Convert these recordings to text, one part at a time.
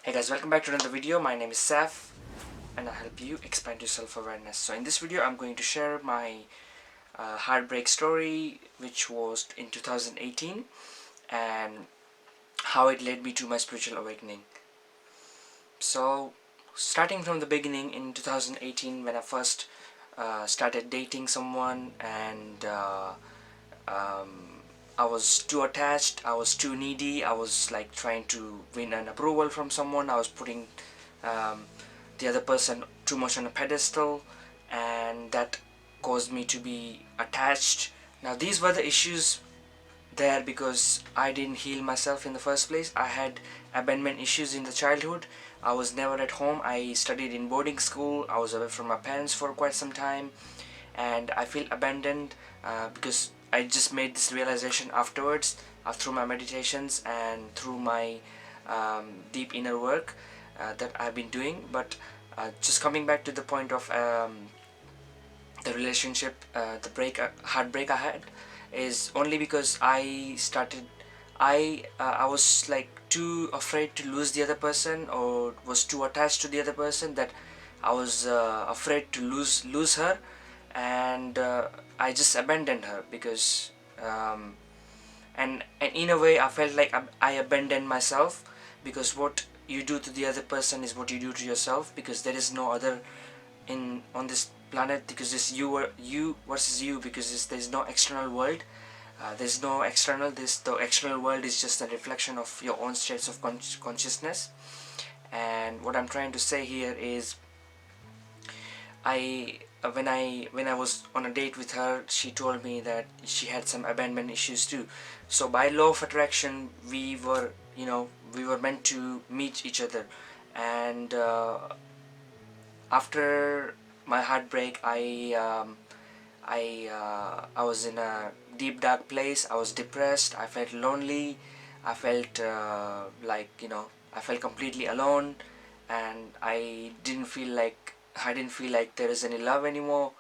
Hey guys, welcome back to another video. My name is Saf and I help you expand your self-awareness. So in this video I'm going to share my heartbreak story, which was in 2018, and how it led me to my spiritual awakening. So starting from the beginning, in 2018 when I first started dating someone, and I was too attached, I was too needy, I was like trying to win an approval from someone. I was putting um, the other person too much on a pedestal, and that caused me to be attached. Now these were the issues there because I didn't heal myself in the first place. I had abandonment issues in the childhood. I was never at home. I studied in boarding school. I was away from my parents for quite some time, and I feel abandoned because I just made this realization afterwards, through my meditations and through my deep inner work that I've been doing. But just coming back to the point of the relationship, the heartbreak I had, is only because I was like too afraid to lose the other person, or was too attached to the other person, that I was afraid to lose her, and I just abandoned her because and in a way I felt like I abandoned myself, because what you do to the other person is what you do to yourself, because there is no other in on this planet, because it's you versus you, because there's no external world. There's no external, this the external world is just a reflection of your own states of consciousness. And what I'm trying to say here is, when I was on a date with her, she told me that she had some abandonment issues too. So by law of attraction, we were meant to meet each other. And after my heartbreak, I was in a deep dark place. I was depressed. I felt lonely. I felt I felt completely alone, and I didn't feel like there is any love anymore.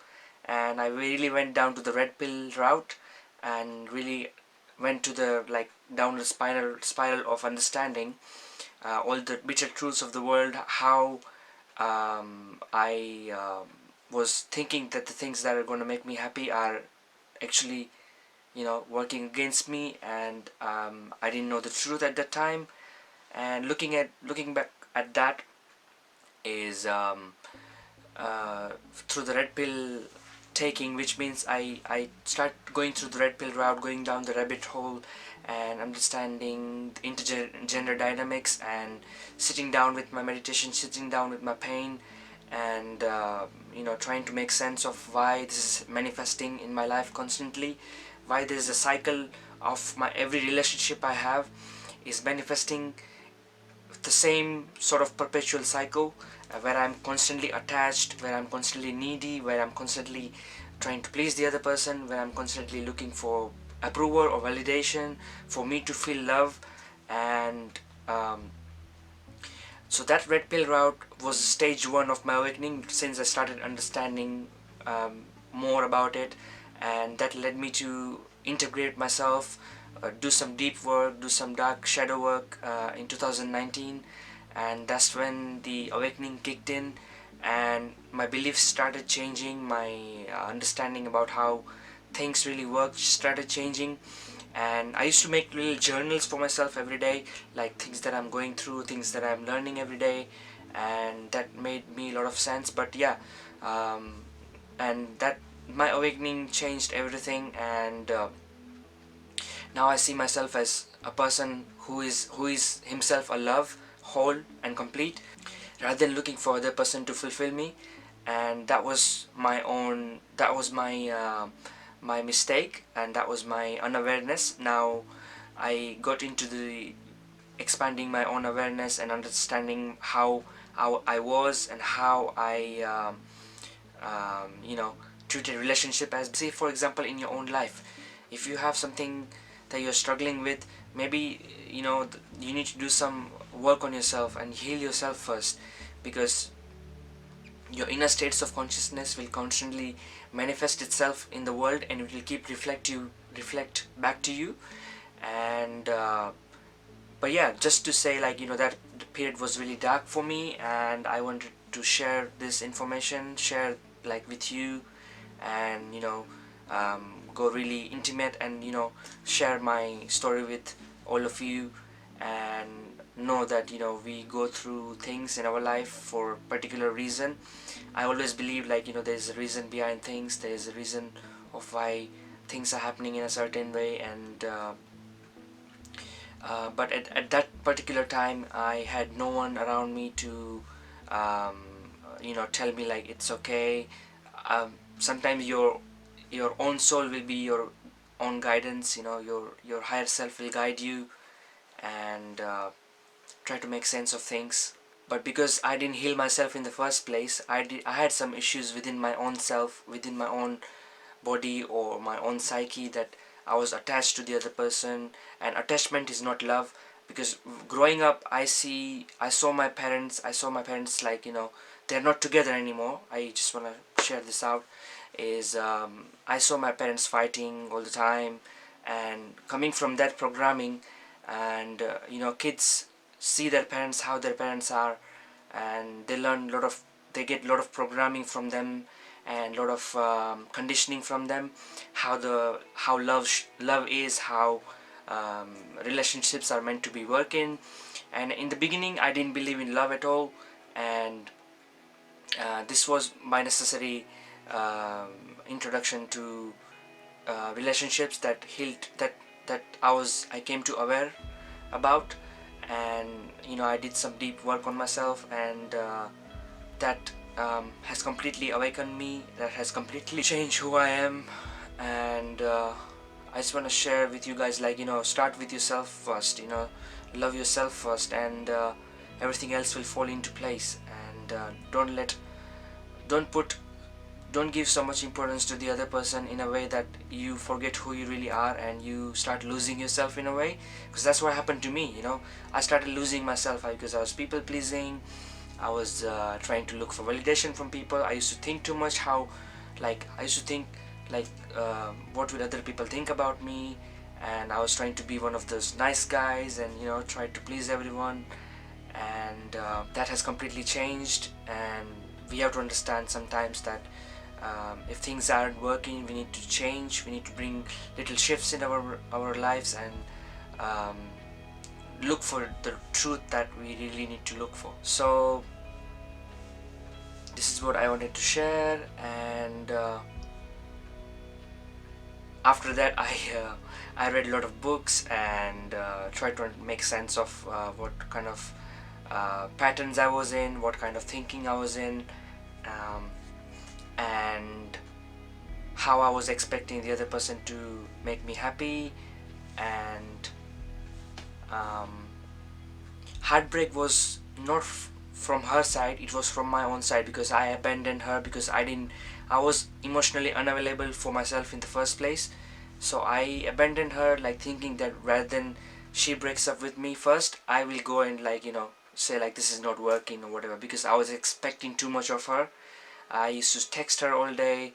And I really went down to the red pill route, and really went to the down the spiral of understanding all the bitter truths of the world. How I was thinking that the things that are going to make me happy are actually working against me, and I didn't know the truth at that time. And looking back at that is through the red pill taking, which means I start going through the red pill route, going down the rabbit hole, and understanding the intergender dynamics, and sitting down with my meditation, sitting down with my pain, and trying to make sense of why this is manifesting in my life constantly, why there is a cycle of my every relationship I have is manifesting the same sort of perpetual cycle, where I'm constantly attached, where I'm constantly needy, where I'm constantly trying to please the other person, where I'm constantly looking for approval or validation, for me to feel love. And so that red pill route was stage one of my awakening, since I started understanding more about it, and that led me to integrate myself, do some deep work, do some dark shadow work in 2019. And that's when the awakening kicked in, and my beliefs started changing, my understanding about how things really work started changing. And I used to make little journals for myself every day, like things that I'm going through, things that I'm learning every day, and that made me a lot of sense. But yeah, and that my awakening changed everything. And now I see myself as a person who is himself a love, whole and complete, rather than looking for other person to fulfill me. And that was my mistake, and that was my unawareness. Now I got into the expanding my own awareness and understanding how I was, and how I treated relationship. As say, for example, in your own life, if you have something that you're struggling with, maybe you need to do some work on yourself and heal yourself first, because your inner states of consciousness will constantly manifest itself in the world, and it will keep reflect back to you. And but yeah, just to say, that the period was really dark for me, and I wanted to share this information, share like with you, and go really intimate, and share my story with all of you, and know that we go through things in our life for a particular reason. I always believe, like, there's a reason behind things, there's a reason of why things are happening in a certain way. And but at that particular time, I had no one around me to um, tell me like it's okay. Sometimes your own soul will be your own guidance. Your higher self will guide you, and try to make sense of things. But because I didn't heal myself in the first place, I had some issues within my own self, within my own body or my own psyche, that I was attached to the other person. And attachment is not love. Because growing up, I saw my parents, like, they're not together anymore. I just want to share this out. Is I saw my parents fighting all the time, and coming from that programming, and kids see their parents, how their parents are, and they get a lot of programming from them, and a lot of conditioning from them, how love is, how relationships are meant to be working. And in the beginning, I didn't believe in love at all, and this was my necessary introduction to relationships that healed, that I came to aware about. And I did some deep work on myself, and that has completely awakened me, that has completely changed who I am. And I just want to share with you guys, like, start with yourself first, love yourself first, and everything else will fall into place. And don't put don't give so much importance to the other person in a way that you forget who you really are, and you start losing yourself in a way. Because that's what happened to me. I started losing myself because I was people pleasing. I was trying to look for validation from people. I used to think too much, I used to think, like, what will other people think about me. And I was trying to be one of those nice guys, and try to please everyone. And that has completely changed. And we have to understand sometimes that if things aren't working, we need to change, we need to bring little shifts in our lives, and um, look for the truth that we really need to look for. So this is what I wanted to share. And after that, I read a lot of books, and tried to make sense of what kind of patterns I was in, what kind of thinking I was in, um, and how I was expecting the other person to make me happy. And um, heartbreak was not from her side, it was from my own side, because I abandoned her, because I was emotionally unavailable for myself in the first place. So I abandoned her, like, thinking that rather than she breaks up with me first, I will go and, like, say like this is not working or whatever, because I was expecting too much of her. I used to text her all day.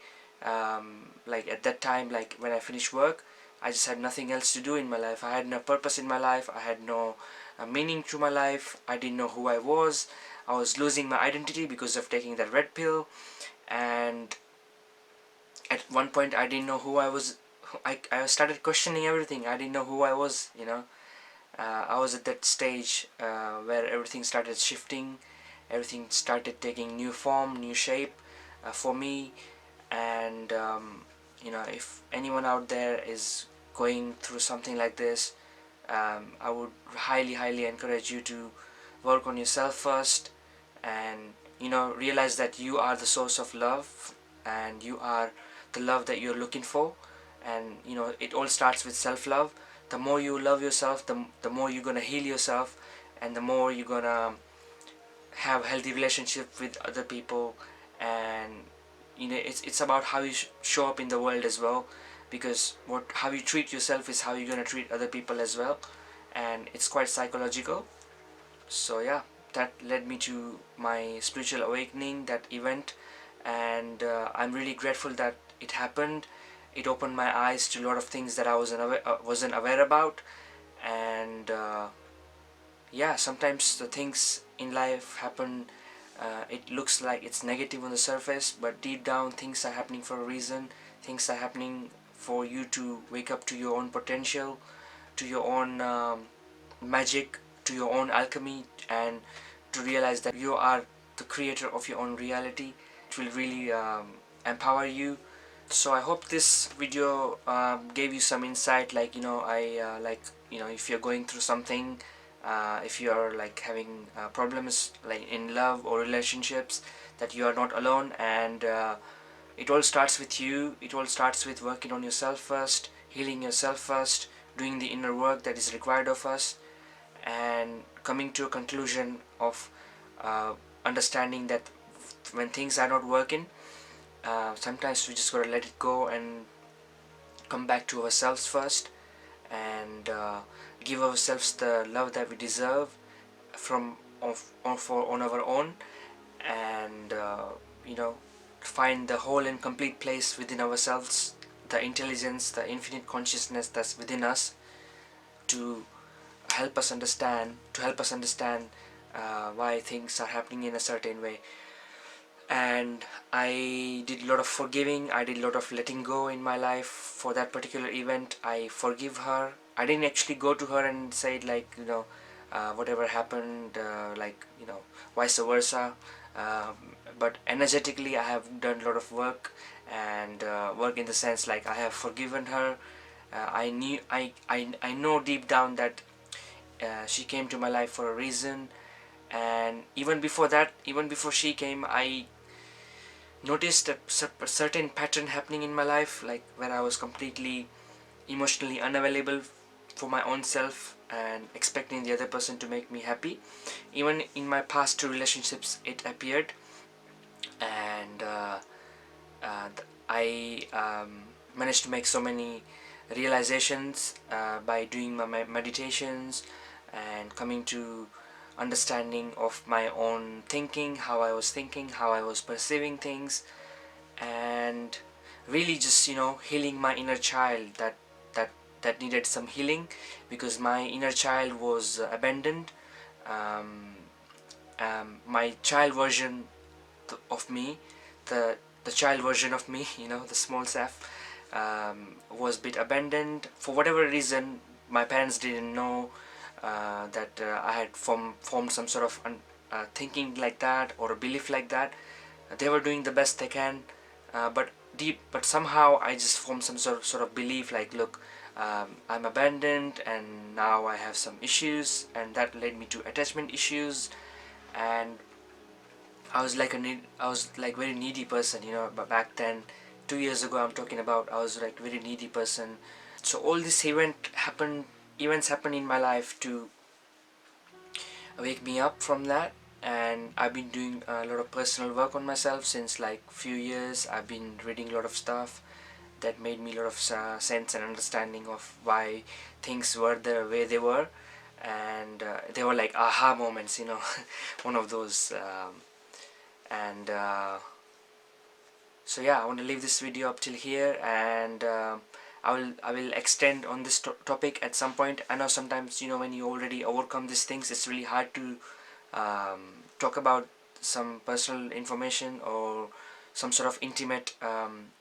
Like, at that time, like, when I finished work, I just had nothing else to do in my life. I had no purpose in my life. I had no meaning to my life. I didn't know who I was. I was losing my identity because of taking that red pill. And at one point, I didn't know who I was. I started questioning everything. I didn't know who I was. I was at that stage where everything started shifting. Everything started taking new form, new shape for me. And if anyone out there is going through something like this, I would highly encourage you to work on yourself first, and realize that you are the source of love, and you are the love that you're looking for. And it all starts with self-love. The more you love yourself, the more you're gonna heal yourself, and the more you're gonna have healthy relationship with other people. And it's about how you show up in the world as well, because how you treat yourself is how you're gonna treat other people as well. And it's quite psychological. So yeah, that led me to my spiritual awakening, that event. And I'm really grateful that it happened. It opened my eyes to a lot of things that I wasn't aware about. And yeah, sometimes the things in life happen, it looks like it's negative on the surface, but deep down things are happening for a reason. Things are happening for you to wake up to your own potential, to your own magic, to your own alchemy, and to realize that you are the creator of your own reality. It will really empower you. So I hope this video gave you some insight, like, if you're going through something, if you are like having problems like in love or relationships, that you are not alone, and it all starts with you. It all starts with working on yourself first, healing yourself first, doing the inner work that is required of us, and coming to a conclusion of uh, understanding that when things are not working, sometimes we just gotta let it go and come back to ourselves first, and give ourselves the love that we deserve from on our own, and find the whole and complete place within ourselves, the intelligence, the infinite consciousness that's within us, to help us understand why things are happening in a certain way. And I did a lot of forgiving, I did a lot of letting go in my life for that particular event. I forgive her. I didn't actually go to her and say, like, whatever happened, vice versa. But energetically I have done a lot of work, and work in the sense, like, I have forgiven her. I know deep down that she came to my life for a reason. And even before that, even before she came, I noticed a certain pattern happening in my life, like where I was completely emotionally unavailable for my own self and expecting the other person to make me happy. Even in my past two relationships it appeared. And I managed to make so many realizations by doing my meditations and coming to understanding of my own thinking, how I was thinking, how I was perceiving things, and really just healing my inner child that that needed some healing, because my inner child was abandoned. um, my child version of me, the the child version of me, the small self, was a bit abandoned for whatever reason. My parents didn't know that I had formed some sort of thinking like that, or a belief like that. They were doing the best they can, but somehow I just formed some sort of belief, like, look, I'm abandoned and now I have some issues, and that led me to attachment issues. And I was like very needy person, but back then, 2 years ago I'm talking about, I was like very needy person. So all this events happened in my life to wake me up from that. And I've been doing a lot of personal work on myself since like few years. I've been reading a lot of stuff that made me a lot of sense and understanding of why things were the way they were. And they were like aha moments, one of those. And So yeah, I want to leave this video up till here, and I will extend on this topic at some point. I know sometimes, when you already overcome these things, it's really hard to talk about some personal information or some sort of intimate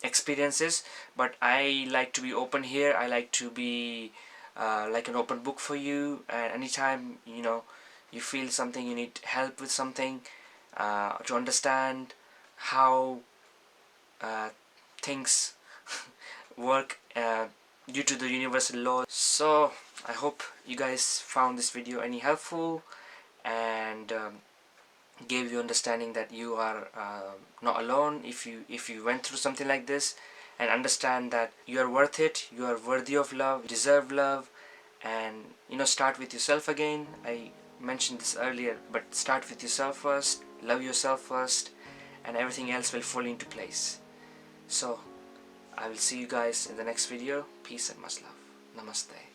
experiences. But I like to be open here. I like to be like an open book for you. And anytime you feel something, you need help with something, to understand how uh, things work due to the universal law. So I hope you guys found this video any helpful, and gave you understanding that you are not alone if you went through something like this, and understand that you are worth it, you are worthy of love, you deserve love. And start with yourself again. I mentioned this earlier, but start with yourself first, love yourself first, and everything else will fall into place. So I will see you guys in the next video. Peace and much love. Namaste.